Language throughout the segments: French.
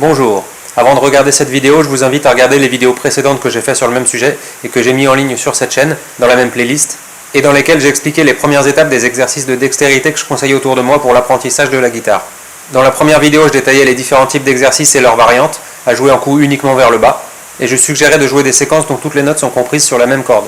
Bonjour. Avant de regarder cette vidéo, je vous invite à regarder les vidéos précédentes que j'ai fait sur le même sujet et que j'ai mis en ligne sur cette chaîne, dans la même playlist, et dans lesquelles j'ai expliqué les premières étapes des exercices de dextérité que je conseille autour de moi pour l'apprentissage de la guitare. Dans la première vidéo, je détaillais les différents types d'exercices et leurs variantes, à jouer en coup uniquement vers le bas, et je suggérais de jouer des séquences dont toutes les notes sont comprises sur la même corde.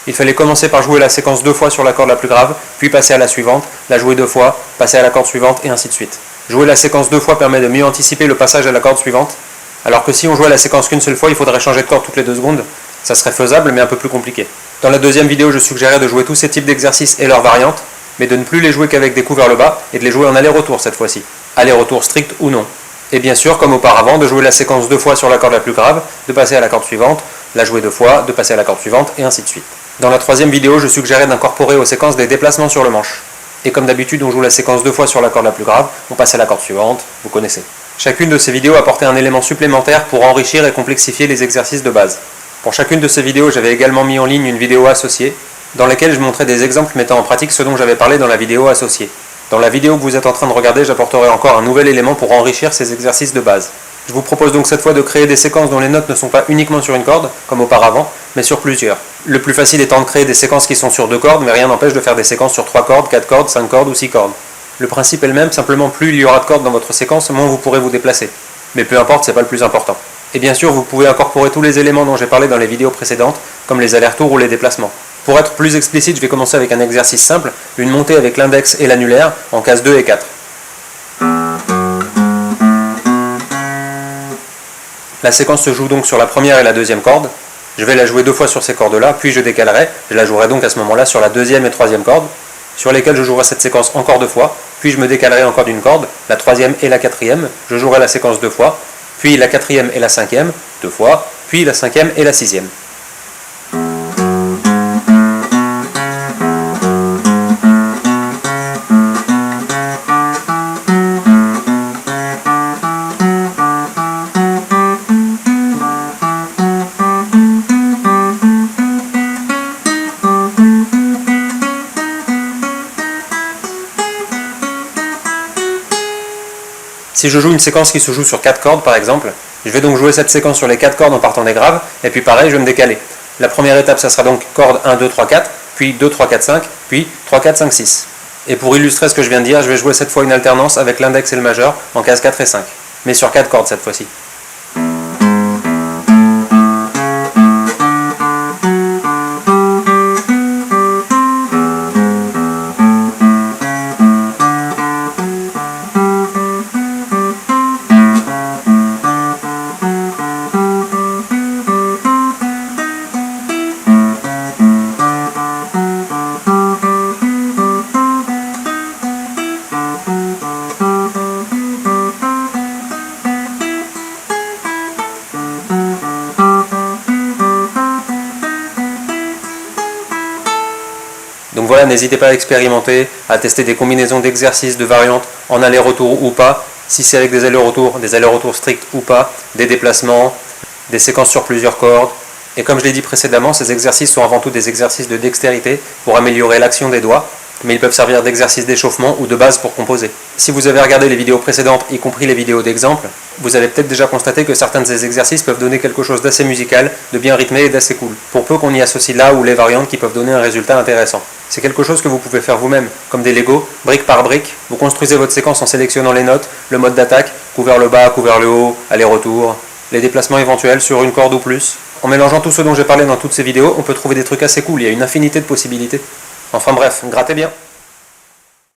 Il fallait commencer par jouer la séquence 2 fois sur la corde la plus grave, puis passer à la suivante, la jouer 2 fois, passer à la corde suivante, et ainsi de suite. Jouer la séquence 2 fois permet de mieux anticiper le passage à la corde suivante, alors que si on jouait la séquence qu'une seule fois, il faudrait changer de corde toutes les 2 secondes. Ça serait faisable, mais un peu plus compliqué. Dans la deuxième vidéo, je suggérais de jouer tous ces types d'exercices et leurs variantes, mais de ne plus les jouer qu'avec des coups vers le bas, et de les jouer en aller-retour cette fois-ci. Aller-retour strict ou non. Et bien sûr, comme auparavant, de jouer la séquence 2 fois sur la corde la plus grave, de passer à la corde suivante, la jouer 2 fois, de passer à la corde suivante, et ainsi de suite. Dans la troisième vidéo, je suggérais d'incorporer aux séquences des déplacements sur le manche. Et comme d'habitude, on joue la séquence 2 fois sur la corde la plus grave, on passe à la corde suivante, vous connaissez. Chacune de ces vidéos apportait un élément supplémentaire pour enrichir et complexifier les exercices de base. Pour chacune de ces vidéos, j'avais également mis en ligne une vidéo associée, dans laquelle je montrais des exemples mettant en pratique ce dont j'avais parlé dans la vidéo associée. Dans la vidéo que vous êtes en train de regarder, j'apporterai encore un nouvel élément pour enrichir ces exercices de base. Je vous propose donc cette fois de créer des séquences dont les notes ne sont pas uniquement sur une corde, comme auparavant, mais sur plusieurs. Le plus facile étant de créer des séquences qui sont sur 2 cordes, mais rien n'empêche de faire des séquences sur 3 cordes, 4 cordes, 5 cordes ou 6 cordes. Le principe est le même, simplement plus il y aura de cordes dans votre séquence, moins vous pourrez vous déplacer. Mais peu importe, c'est pas le plus important. Et bien sûr, vous pouvez incorporer tous les éléments dont j'ai parlé dans les vidéos précédentes, comme les allers-retours ou les déplacements. Pour être plus explicite, je vais commencer avec un exercice simple, une montée avec l'index et l'annulaire, en cases 2 et 4. La séquence se joue donc sur la première et la deuxième corde. Je vais la jouer 2 fois sur ces cordes-là, puis je décalerai. Je la jouerai donc à ce moment-là sur la deuxième et troisième corde, sur lesquelles je jouerai cette séquence encore 2 fois, puis je me décalerai encore d'une corde, la troisième et la quatrième. Je jouerai la séquence 2 fois, puis la quatrième et la cinquième, 2 fois, puis la cinquième et la sixième. Si je joue une séquence qui se joue sur 4 cordes par exemple, je vais donc jouer cette séquence sur les 4 cordes en partant des graves, et puis pareil, je vais me décaler. La première étape, ça sera donc corde 1, 2, 3, 4, puis 2, 3, 4, 5, puis 3, 4, 5, 6. Et pour illustrer ce que je viens de dire, je vais jouer cette fois une alternance avec l'index et le majeur en case 4 et 5, mais sur 4 cordes cette fois-ci. Donc voilà, n'hésitez pas à expérimenter, à tester des combinaisons d'exercices, de variantes, en aller-retour ou pas, si c'est avec des allers-retours stricts ou pas, des déplacements, des séquences sur plusieurs cordes. Et comme je l'ai dit précédemment, ces exercices sont avant tout des exercices de dextérité pour améliorer l'action des doigts, mais ils peuvent servir d'exercice d'échauffement ou de base pour composer. Si vous avez regardé les vidéos précédentes, y compris les vidéos d'exemple, vous avez peut-être déjà constaté que certains de ces exercices peuvent donner quelque chose d'assez musical, de bien rythmé et d'assez cool, pour peu qu'on y associe là ou les variantes qui peuvent donner un résultat intéressant. C'est quelque chose que vous pouvez faire vous-même, comme des Lego, brique par brique. Vous construisez votre séquence en sélectionnant les notes, le mode d'attaque, coup vers le bas, coup vers le haut, aller-retour, les déplacements éventuels sur une corde ou plus. En mélangeant tout ce dont j'ai parlé dans toutes ces vidéos, on peut trouver des trucs assez cool, il y a une infinité de possibilités. Enfin bref, grattez bien.